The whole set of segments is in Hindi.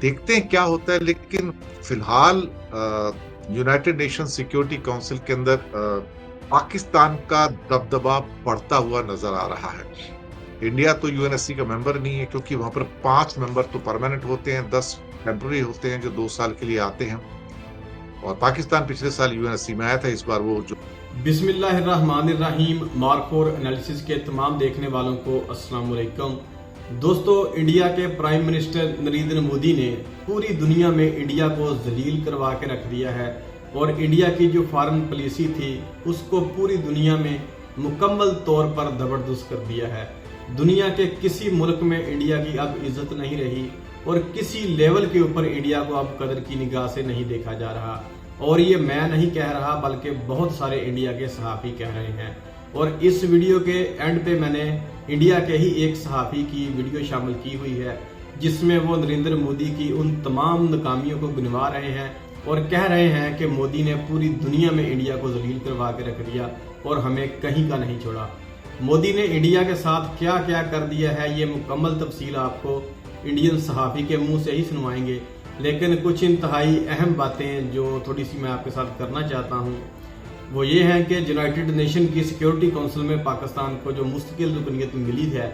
देखते हैं क्या होता है। लेकिन फिलहाल यूनाइटेड नेशन सिक्योरिटी काउंसिल के अंदर पाकिस्तान का दबदबा बढ़ता हुआ नजर आ रहा है। इंडिया तो यूएनएससी का मेंबर नहीं है, क्योंकि वहां पर 5 मेंबर तो परमानेंट होते हैं, 10 टेम्पररी होते हैं जो 2 साल के लिए आते हैं। और पाकिस्तान पिछले साल यूएनएससी में आया था, इस बार वो जो बिस्मिल्लाहिर्रहमानिर्रहीम मार्कोर एनालिसिस के तमाम देखने वालों को अस्सलाम वालेकुम। दोस्तों, इंडिया के प्राइम मिनिस्टर नरेंद्र मोदी ने पूरी दुनिया में इंडिया को जलील करवा के रख दिया है और इंडिया की जो फॉरेन पॉलिसी थी उसको पूरी दुनिया में मुकम्मल तौर पर जबरदस्त कर दिया है। दुनिया के किसी मुल्क में इंडिया की अब इज्जत नहीं रही और किसी लेवल के ऊपर इंडिया को अब कदर की निगाह से नहीं देखा जा रहा। और ये मैं नहीं कह रहा बल्कि बहुत सारे इंडिया के सहाफ़ी कह रहे हैं। और इस वीडियो के एंड पे मैंने इंडिया के ही एक सहाफ़ी की वीडियो शामिल की हुई है, जिसमें वो नरेंद्र मोदी की उन तमाम नाकामियों को गिनवा रहे हैं और कह रहे हैं कि मोदी ने पूरी दुनिया में इंडिया को जलील करवा के रख दिया और हमें कहीं का नहीं छोड़ा। मोदी ने इंडिया के साथ क्या क्या कर दिया है, ये मुकम्मल तफसील आपको इंडियन सहाफ़ी के मुंह से ही सुनवाएंगे। लेकिन कुछ इंतहाई अहम बातें जो थोड़ी सी मैं आपके साथ करना चाहता हूँ वो ये है कि यूनाइटेड नेशन की सिक्योरिटी काउंसिल में पाकिस्तान को जो मुस्तकिल रुकनीत मिली है,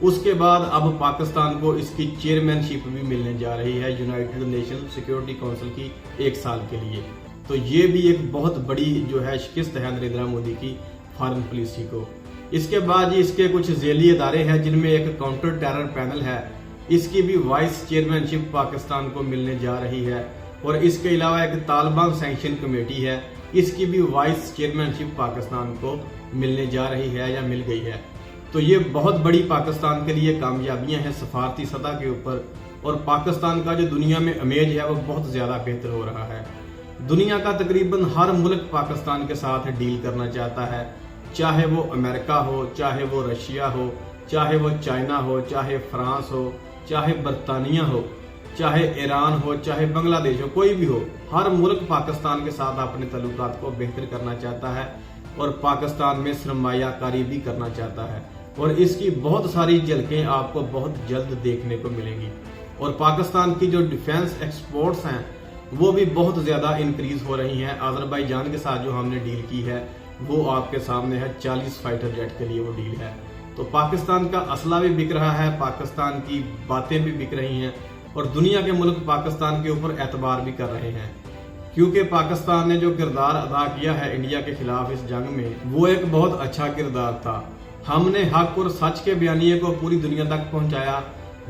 उसके बाद अब पाकिस्तान को इसकी चेयरमैनशिप भी मिलने जा रही है यूनाइटेड नेशन सिक्योरिटी काउंसिल की 1 साल के लिए। तो ये भी एक बहुत बड़ी जो है शिकस्त है नरेंद्र मोदी की फॉरेन पॉलिसी को। इसके बाद इसके कुछ झेली इदारे हैं जिनमें एक काउंटर टेरर पैनल है, इसकी भी वाइस चेयरमैनशिप पाकिस्तान को मिलने जा रही है। और इसके अलावा एक तालिबान सैंक्शन कमेटी है, इसकी भी वाइस चेयरमैनशिप पाकिस्तान को मिलने जा रही है या मिल गई है। तो ये बहुत बड़ी पाकिस्तान के लिए कामयाबियां हैं सफारती सतह के ऊपर। और पाकिस्तान का जो दुनिया में इमेज है वो बहुत ज़्यादा बेहतर हो रहा है। दुनिया का तकरीबन हर मुल्क पाकिस्तान के साथ डील करना चाहता है, चाहे वो अमेरिका हो, चाहे वो रशिया हो, चाहे वो चाइना हो, चाहे फ्रांस हो, चाहे बरतानिया हो, चाहे ईरान हो, चाहे बांग्लादेश हो, कोई भी हो। हर मुल्क पाकिस्तान के साथ अपने तल्लुकात को बेहतर करना चाहता है और पाकिस्तान में सरमायाकारी भी करना चाहता है। और इसकी बहुत सारी झलकें आपको बहुत जल्द देखने को मिलेंगी। और पाकिस्तान की जो डिफेंस एक्सपोर्ट्स हैं वो भी बहुत ज़्यादा इंक्रीज हो रही हैं। अजरबैजान के साथ जो हमने डील की है वो आपके सामने है, 40 फाइटर जेट के लिए वो डील है। तो पाकिस्तान का असला भी बिक रहा है, पाकिस्तान की बातें भी बिक रही हैं और दुनिया के मुल्क पाकिस्तान के ऊपर एतबार भी कर रहे हैं, क्योंकि पाकिस्तान ने जो किरदार अदा किया है इंडिया के खिलाफ इस जंग में वो एक बहुत अच्छा किरदार था। हमने हक और सच के बयानिए को पूरी दुनिया तक पहुंचाया,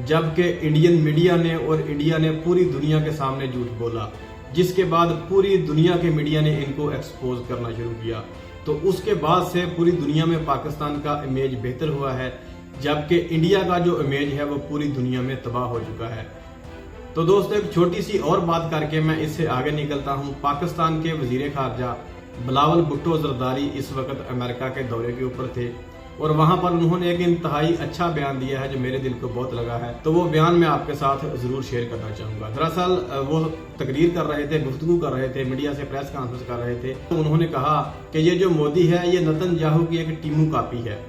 जबकि इंडियन मीडिया ने और इंडिया ने पूरी दुनिया के सामने झूठ बोला, जिसके बाद पूरी दुनिया के मीडिया ने इनको एक्सपोज करना शुरू किया। तो उसके बाद से पूरी दुनिया में पाकिस्तान का इमेज बेहतर हुआ है, जबकि इंडिया का जो इमेज है वो पूरी दुनिया में तबाह हो चुका है। तो दोस्तों, एक छोटी सी और बात करके मैं इससे आगे निकलता हूँ। पाकिस्तान के वजीर खारजा बिलावल भुट्टो जरदारी इस वक्त अमेरिका के दौरे के ऊपर थे और वहां पर उन्होंने एक इंतहाई अच्छा बयान दिया है जो मेरे दिल को बहुत लगा है। तो वो बयान मैं आपके साथ जरूर शेयर करना चाहूंगा। दरअसल वो तकरीर कर रहे थे, गुफ्तगू कर रहे थे, मीडिया से प्रेस कॉन्फ्रेंस कर रहे थे। तो उन्होंने कहा कि ये जो मोदी है ये नेतन्याहू की एक टीमू कापी है।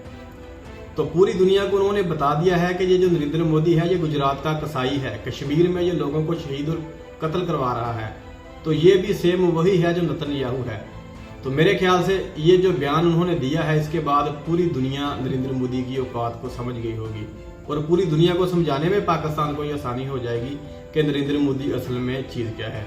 तो पूरी दुनिया को उन्होंने बता दिया है कि ये जो नरेंद्र मोदी है ये गुजरात का कसाई है, कश्मीर में ये लोगों को शहीद और कत्ल करवा रहा है। तो ये भी सेम वही है जो नेतन्याहू है। तो मेरे ख्याल से ये जो बयान उन्होंने दिया है इसके बाद पूरी दुनिया नरेंद्र मोदी की औकात को समझ गई होगी और पूरी दुनिया को समझाने में पाकिस्तान को ये आसानी हो जाएगी कि नरेंद्र मोदी असल में चीज़ क्या है।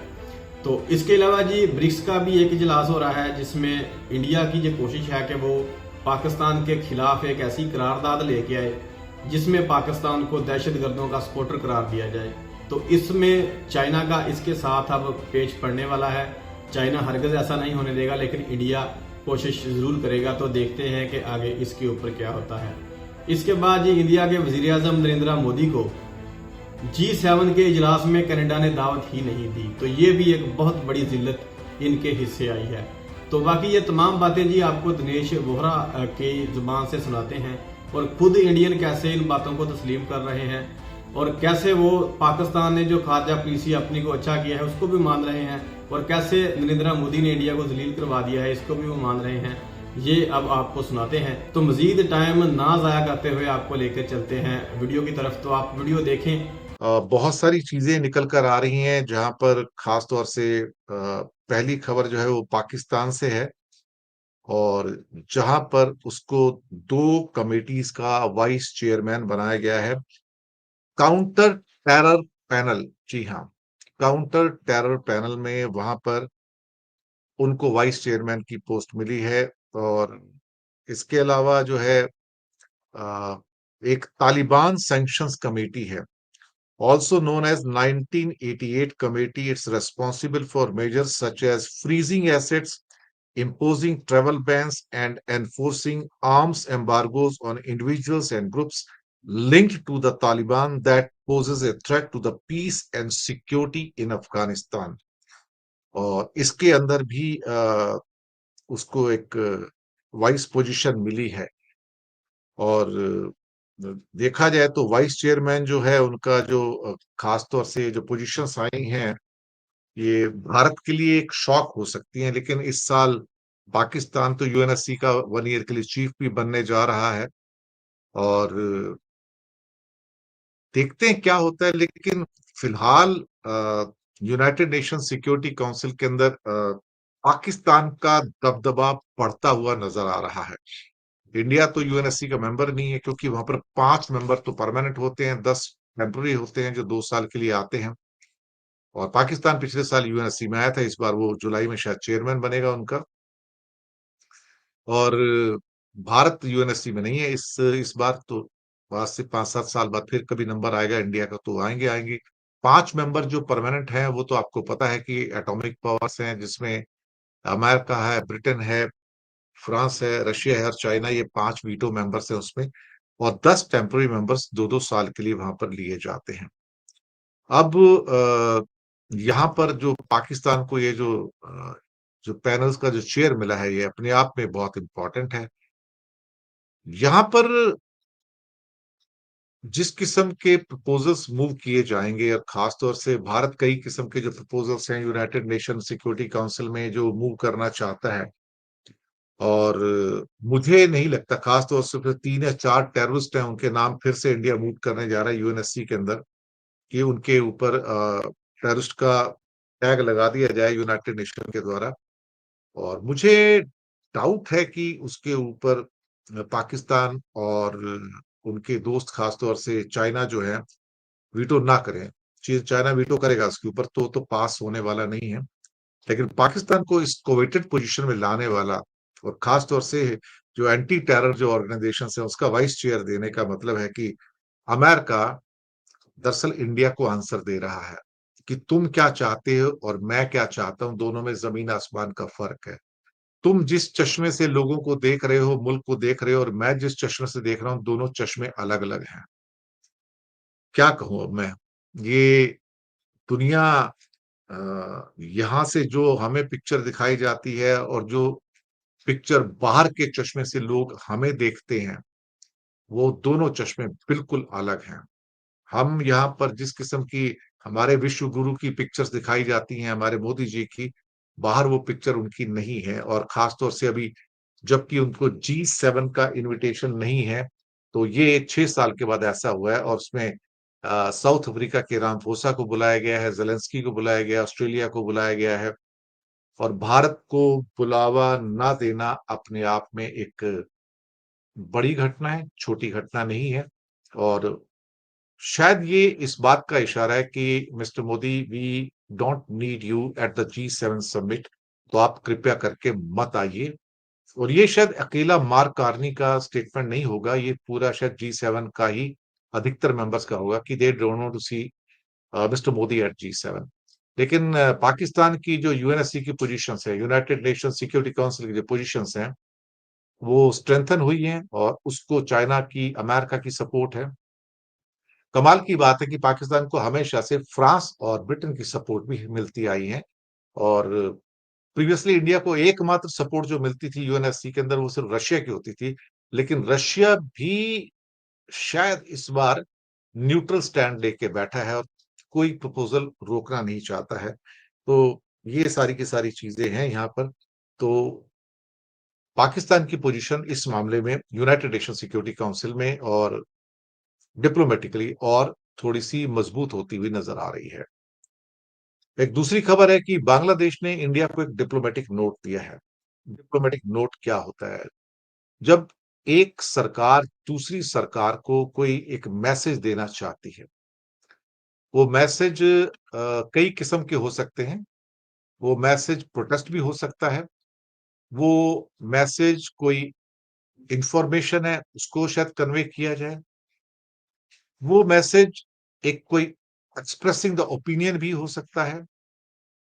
तो इसके अलावा जी ब्रिक्स का भी एक इजलास हो रहा है, जिसमें इंडिया की ये कोशिश है कि वो पाकिस्तान के खिलाफ एक ऐसी करारदाद लेके आए जिसमें पाकिस्तान को दहशतगर्दों का सपोर्टर करार दिया जाए। तो इसमें चाइना का इसके साथ अब पेच पड़ने वाला है। चाइना हरगिज़ ऐसा नहीं होने देगा, लेकिन इंडिया कोशिश जरूर करेगा। तो देखते हैं कि आगे इसके ऊपर क्या होता है। इसके बाद जी इंडिया के वजीर आजम नरेंद्र मोदी को G7 के इजलास में कनाडा ने दावत ही नहीं दी। तो ये भी एक बहुत बड़ी जिल्लत इनके हिस्से आई है। तो बाकी ये तमाम बातें जी आपको दिनेश वोहरा की जुबान से सुनाते हैं और खुद इंडियन कैसे इन बातों को तस्लीम कर रहे हैं और कैसे वो पाकिस्तान ने जो खारजा पॉलिसी अपनी को अच्छा किया है उसको भी मान रहे हैं और कैसे नरेंद्र मोदी ने इंडिया को जलील करवा दिया है इसको भी वो मान रहे हैं। ये अब आपको सुनाते हैं। तो मजीद टाइम ना ज़ाया करते हुए आपको लेकर चलते हैं वीडियो की तरफ। तो आप वीडियो देखें बहुत सारी चीजें निकल कर आ रही हैं, जहां पर खास तौर से पहली खबर जो है वो पाकिस्तान से है, और जहां पर उसको 2 कमिटीज का वाइस चेयरमैन बनाया गया है। काउंटर टेरर पैनल, जी हाँ, काउंटर टेरर पैनल में वहां पर उनको वाइस चेयरमैन की पोस्ट मिली है। और इसके अलावा जो है अ, एक तालिबान सैंक्शंस कमेटी है, also known as 1988 committee. It's responsible for measures such as freezing assets, imposing travel bans, and enforcing arms embargoes on individuals and groups linked to the Taliban that poses a threat to the peace and security in Afghanistan. और इसके अंदर भी उसको एक वाइस पोजीशन मिली है। और देखा जाए तो वाइस चेयरमैन जो है उनका जो खास तौर से जो पोजीशंस आई हैं, ये भारत के लिए एक शॉक हो सकती हैं। लेकिन इस साल पाकिस्तान तो यूएनएससी का 1 ईयर के लिए चीफ भी बनने जा रहा है, और देखते हैं क्या होता है। लेकिन फिलहाल यूनाइटेड नेशन सिक्योरिटी काउंसिल के अंदर पाकिस्तान का दबदबा बढ़ता हुआ नजर आ रहा है। इंडिया तो यूएनएससी का मेंबर नहीं है, क्योंकि वहां पर 5 मेंबर तो परमानेंट होते हैं, 10 टेम्पररी होते हैं जो 2 साल के लिए आते हैं। और पाकिस्तान पिछले साल यूएनएससी में आया था, इस बार वो जुलाई में शायद चेयरमैन बनेगा उनका। और भारत यूएनएससी में नहीं है इस बार तो। आज से 5-7 साल बाद फिर कभी नंबर आएगा इंडिया का, तो आएंगे आएंगे। 5 मेंबर जो परमानेंट हैं वो तो आपको पता है कि एटॉमिक पावर्स हैं, जिसमें अमेरिका है, ब्रिटेन है, फ्रांस है, रशिया है और चाइना। ये 5 वीटो मेंबर्स हैं उसमें। और 10 टेम्पररी मेंबर्स 2-2 साल के लिए वहां पर लिए जाते हैं। अब यहाँ पर जो पाकिस्तान को ये जो पैनल्स का जो चेयर मिला है, ये अपने आप में बहुत इंपॉर्टेंट है। यहाँ पर जिस किस्म के प्रपोजल्स मूव किए जाएंगे, और खास तौर से भारत कई किस्म के जो प्रपोजल्स हैं यूनाइटेड नेशन सिक्योरिटी काउंसिल में जो मूव करना चाहता है। और मुझे नहीं लगता, खास तौर से फिर 3 या 4 टेररिस्ट हैं, उनके नाम फिर से इंडिया मूव करने जा रहा है यूएनएससी के अंदर, कि उनके ऊपर टेररिस्ट का टैग लगा दिया जाए यूनाइटेड नेशन के द्वारा। और मुझे डाउट है कि उसके ऊपर पाकिस्तान और उनके दोस्त खास तौर से चाइना जो है वीटो ना करें। चाइना वीटो करेगा उसके ऊपर तो पास होने वाला नहीं है। लेकिन पाकिस्तान को इस कोवेटेड पोजीशन में लाने वाला, और खास तौर से जो एंटी टेरर जो ऑर्गेनाइजेशन है उसका वाइस चेयर देने का मतलब है कि अमेरिका दरअसल इंडिया को आंसर दे रहा है कि तुम क्या चाहते हो और मैं क्या चाहता हूं, दोनों में जमीन आसमान का फर्क है। तुम जिस चश्मे से लोगों को देख रहे हो, मुल्क को देख रहे हो, और मैं जिस चश्मे से देख रहा हूं, दोनों चश्मे अलग अलग हैं। क्या कहूं अब मैं। ये दुनिया यहां से जो हमें पिक्चर दिखाई जाती है और जो पिक्चर बाहर के चश्मे से लोग हमें देखते हैं, वो दोनों चश्मे बिल्कुल अलग हैं। हम यहाँ पर जिस किस्म की हमारे विश्व गुरु की पिक्चर्स दिखाई जाती हैं, हमारे मोदी जी की, बाहर वो पिक्चर उनकी नहीं है। और खास तौर से अभी जबकि उनको G7 का इनविटेशन नहीं है, तो ये 6 साल के बाद ऐसा हुआ है। और उसमें साउथ अफ्रीका के रामफोसा को बुलाया गया है, जेलेंस्की को बुलाया गया, ऑस्ट्रेलिया को बुलाया गया है। और भारत को बुलावा ना देना अपने आप में एक बड़ी घटना है, छोटी घटना नहीं है। और शायद ये इस बात का इशारा है कि mister Modi, we don't need you at the G7 summit, तो आप कृपया करके मत आइए। और ये शायद अकेला मार्क कार्नी का स्टेटमेंट नहीं होगा, ये पूरा शायद G7 का ही अधिकतर मेंबर्स का होगा कि they don't want to see mister Modi at G7। लेकिन पाकिस्तान की जो यूएनएससी की पोजीशंस है, यूनाइटेड नेशन सिक्योरिटी काउंसिल की जो पोजीशंस हैं, वो स्ट्रेंथन हुई हैं, और उसको चाइना की, अमेरिका की सपोर्ट है। कमाल की बात है कि पाकिस्तान को हमेशा से फ्रांस और ब्रिटेन की सपोर्ट भी मिलती आई है। और प्रीवियसली इंडिया को एकमात्र सपोर्ट जो मिलती थी यूएनएससी के अंदर, वो सिर्फ रशिया की होती थी। लेकिन रशिया भी शायद इस बार न्यूट्रल स्टैंड लेके बैठा है, और कोई प्रपोजल रोकना नहीं चाहता है। तो ये सारी की सारी चीजें हैं यहाँ पर। तो पाकिस्तान की पोजीशन इस मामले में यूनाइटेड नेशन सिक्योरिटी काउंसिल में और डिप्लोमेटिकली और थोड़ी सी मजबूत होती हुई नजर आ रही है। एक दूसरी खबर है कि बांग्लादेश ने इंडिया को एक डिप्लोमेटिक नोट दिया है। डिप्लोमेटिक नोट क्या होता है? जब एक सरकार दूसरी सरकार को कोई एक मैसेज देना चाहती है, वो मैसेज कई किस्म के हो सकते हैं। वो मैसेज प्रोटेस्ट भी हो सकता है। वो मैसेज कोई इंफॉर्मेशन है, उसको शायद कन्वे किया जाए। वो मैसेज एक कोई एक्सप्रेसिंग द ओपिनियन भी हो सकता है।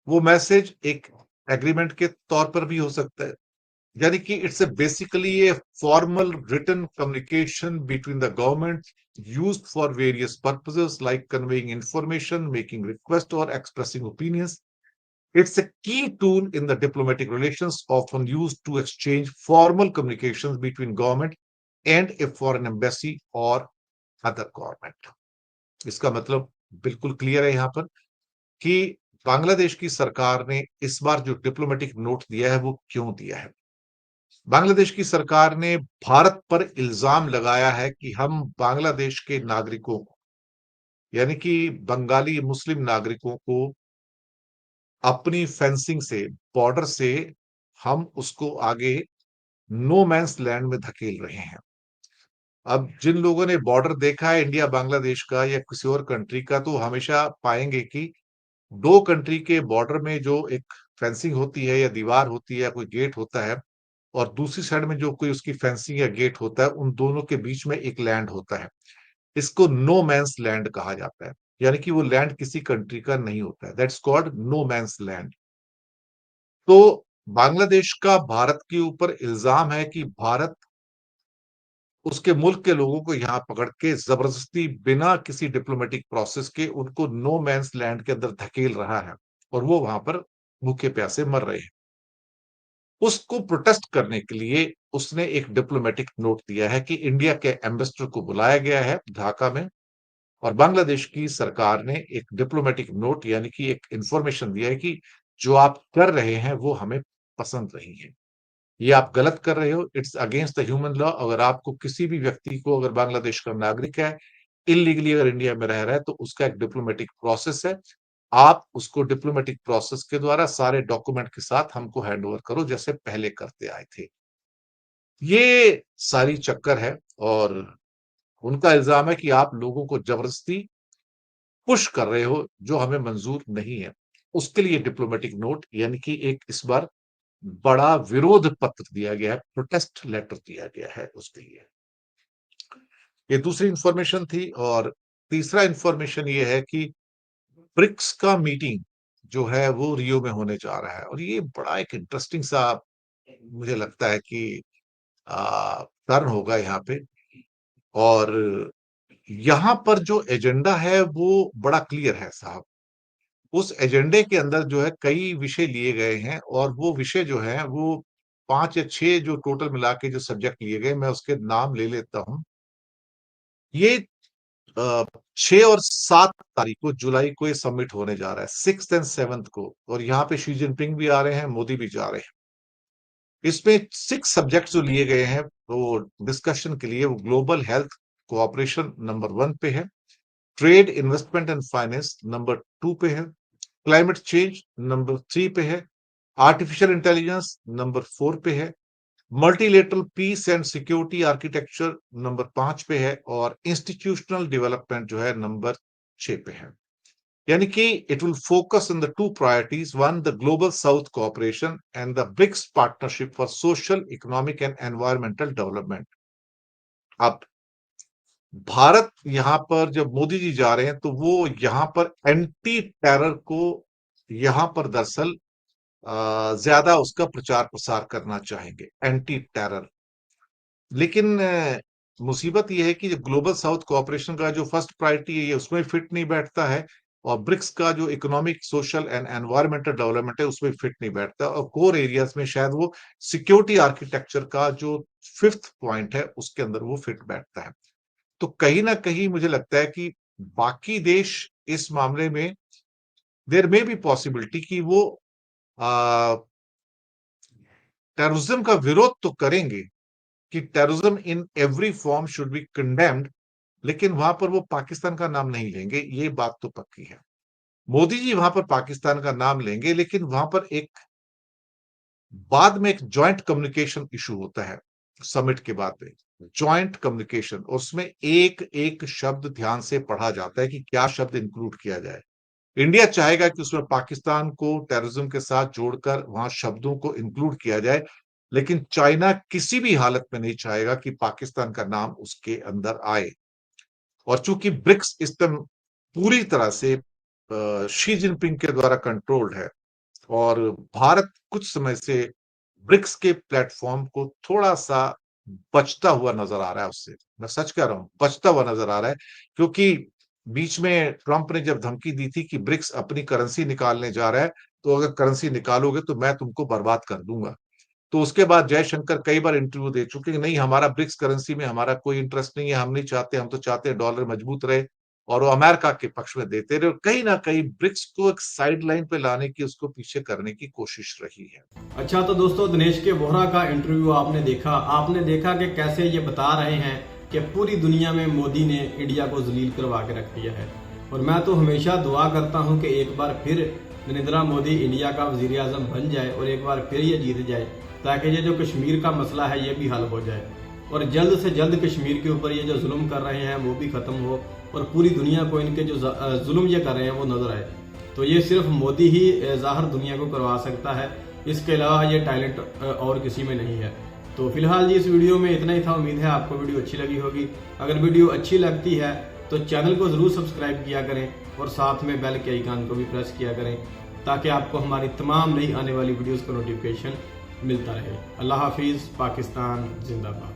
वो मैसेज एक एग्रीमेंट के तौर पर भी हो सकता है। यानी कि it's a basically a formal written communication between the government used for various purposes like conveying information, making requests, or expressing opinions. It's a key tool in the diplomatic relations, often used to exchange formal communications between government and a foreign embassy or other government. इसका मतलब बिल्कुल क्लियर है यहाँ पर कि बांग्लादेश की सरकार ने इस बार जो डिप्लोमेटिक नोट दिया है वो क्यों दिया है। बांग्लादेश की सरकार ने भारत पर इल्जाम लगाया है कि हम बांग्लादेश के नागरिकों को, यानी कि बंगाली मुस्लिम नागरिकों को अपनी फेंसिंग से, बॉर्डर से हम उसको आगे नो मैंस लैंड में धकेल रहे हैं। अब जिन लोगों ने बॉर्डर देखा है इंडिया बांग्लादेश का या किसी और कंट्री का, तो हमेशा पाएंगे कि दो कंट्री के बॉर्डर में जो एक फेंसिंग होती है या दीवार होती है या कोई गेट होता है, और दूसरी साइड में जो कोई उसकी फेंसिंग या गेट होता है, उन दोनों के बीच में एक लैंड होता है। इसको नो मैंस लैंड कहा जाता है। यानी कि वो लैंड किसी कंट्री का नहीं होता है। That's called no man's land. तो बांग्लादेश का भारत के ऊपर इल्जाम है कि भारत उसके मुल्क के लोगों को यहां पकड़ के जबरदस्ती बिना किसी डिप्लोमेटिक प्रोसेस के उनको नो मैंस लैंड के अंदर धकेल रहा है, और वो वहां पर भूखे प्यासे मर रहे हैं। उसको प्रोटेस्ट करने के लिए उसने एक डिप्लोमेटिक नोट दिया है कि इंडिया के एम्बेसडर को बुलाया गया है ढाका में, और बांग्लादेश की सरकार ने एक डिप्लोमेटिक नोट यानी कि एक इंफॉर्मेशन दिया है कि जो आप कर रहे हैं वो हमें पसंद नहीं है। ये आप गलत कर रहे हो, it's against the human law. अगर आपको किसी भी व्यक्ति को, अगर बांग्लादेश का नागरिक है, इलीगली अगर इंडिया में रह रहा है, तो उसका एक डिप्लोमेटिक प्रोसेस है। आप उसको डिप्लोमेटिक प्रोसेस के द्वारा सारे डॉक्यूमेंट के साथ हमको हैंड ओवर करो, जैसे पहले करते आए थे। ये सारी चक्कर है, और उनका इल्जाम है कि आप लोगों को जबरदस्ती पुश कर रहे हो, जो हमें मंजूर नहीं है। उसके लिए डिप्लोमेटिक नोट यानी कि एक इस बार बड़ा विरोध पत्र दिया गया है, प्रोटेस्ट लेटर दिया गया है उसके लिए। ये दूसरी इंफॉर्मेशन थी। और तीसरा इंफॉर्मेशन ये है कि ब्रिक्स का मीटिंग जो है वो रियो में होने जा रहा है, और ये बड़ा एक इंटरेस्टिंग सा मुझे लगता है कि टर्न होगा यहाँ पे। और यहाँ पर जो एजेंडा है वो बड़ा क्लियर है साहब। उस एजेंडे के अंदर जो है कई विषय लिए गए हैं, और वो विषय जो है वो 5 या 6 जो टोटल मिला के जो सब्जेक्ट लिए गए, मैं उसके नाम ले लेता हूँ। ये 6 और 7 तारीख को, जुलाई को ये समिट होने जा रहा है, 6th एंड 7th को, और यहाँ पे शी जिनपिंग भी आ रहे हैं, मोदी भी जा रहे हैं। इसमें 6 सब्जेक्ट जो लिए गए हैं वो डिस्कशन के लिए, वो ग्लोबल हेल्थ कोऑपरेशन नंबर 1 पे है, trade investment and finance number 2 पे है, क्लाइमेट चेंज नंबर 3 पे है, आर्टिफिशियल इंटेलिजेंस नंबर 4 पे है, multilateral peace and security architecture number 5 पे है, और इंस्टीट्यूशनल डेवलपमेंट जो है नंबर 6 पे है। यानी कि it will focus on the two priorities, one the global south cooperation and the BRICS partnership for social, economic and environmental development. अब भारत यहां पर जब मोदी जी जा रहे हैं, तो वो यहां पर एंटी टेरर को यहां पर दरअसल ज्यादा उसका प्रचार प्रसार करना चाहेंगे, एंटी टेरर। लेकिन मुसीबत ये है कि जो ग्लोबल साउथ कोऑपरेशन का जो फर्स्ट प्रायोरिटी है, ये उसमें फिट नहीं बैठता है, और ब्रिक्स का जो economic, social and environmental development है उसमें फिट नहीं बैठता, और कोर एरियाज में शायद वो सिक्योरिटी आर्किटेक्चर का जो 5th पॉइंट है उसके अंदर वो फिट बैठता है। तो कहीं ना कहीं मुझे लगता है कि बाकी देश इस मामले में देयर मे बी पॉसिबिलिटी कि वो टेररिज्म का विरोध तो करेंगे, कि terrorism in every form should be condemned, लेकिन वहां पर वो पाकिस्तान का नाम नहीं लेंगे, ये बात तो पक्की है। मोदी जी वहां पर पाकिस्तान का नाम लेंगे, लेकिन वहां पर एक बाद में एक जॉइंट कम्युनिकेशन इशू होता है समिट के बाद में। जॉइंट कम्युनिकेशन, उसमें एक एक शब्द ध्यान से पढ़ा जाता है कि क्या शब्द इंक्लूड किया जाए। इंडिया चाहेगा कि उसमें पाकिस्तान को टेररिज्म के साथ जोड़कर वहां शब्दों को इंक्लूड किया जाए, लेकिन चाइना किसी भी हालत में नहीं चाहेगा कि पाकिस्तान का नाम उसके अंदर आए। और चूंकि ब्रिक्स इस टाइम पूरी तरह से शी जिनपिंग के द्वारा कंट्रोल्ड है, और भारत कुछ समय से ब्रिक्स के प्लेटफॉर्म को थोड़ा सा बचता हुआ नजर आ रहा है उससे। मैं सच कह रहा हूं, बचता हुआ नजर आ रहा है, क्योंकि बीच में ट्रंप ने जब धमकी दी थी कि ब्रिक्स अपनी करेंसी निकालने जा रहा है, तो अगर करेंसी निकालोगे तो मैं तुमको बर्बाद कर दूंगा। तो उसके बाद जयशंकर कई बार इंटरव्यू दे चुके कि नहीं, हमारा ब्रिक्स करेंसी में हमारा कोई इंटरेस्ट नहीं है, हम नहीं चाहते, हम तो चाहते हैं डॉलर मजबूत रहे। और वो अमेरिका के पक्ष में देते रहे, और कहीं ना कहीं ब्रिक्स को एक साइड लाइन पे लाने की, उसको पीछे करने की कोशिश रही है। अच्छा, तो दोस्तों दिनेश के बोहरा का इंटरव्यू आपने देखा कि कैसे ये बता रहे हैं कि पूरी दुनिया में मोदी ने इंडिया को जलील करवा के रख दिया है। और मैं तो हमेशा दुआ करता हूं कि एक बार फिर नरेंद्र मोदी इंडिया का वजीर आजम बन जाए और एक बार फिर ये जीत जाए, ताकि ये जो कश्मीर का मसला है ये भी हल हो जाए और जल्द से जल्द कश्मीर के ऊपर ये जो जुल्म कर रहे हैं वो भी खत्म हो और पूरी दुनिया को इनके जो जुल्म ये कर रहे हैं वो नजर आए। तो ये सिर्फ मोदी ही जाहिर दुनिया को करवा सकता है, इसके अलावा ये टैलेंट और किसी में नहीं है। तो फिलहाल जी इस वीडियो में इतना ही था। उम्मीद है आपको वीडियो अच्छी लगी होगी। अगर वीडियो अच्छी लगती है तो चैनल को जरूर सब्सक्राइब किया करें और साथ में बेल के आइकन को भी प्रेस किया करें, ताकि आपको हमारी तमाम नई आने वाली वीडियोस का नोटिफिकेशन मिलता रहे। अल्लाह हाफिज़। पाकिस्तान जिंदाबाद।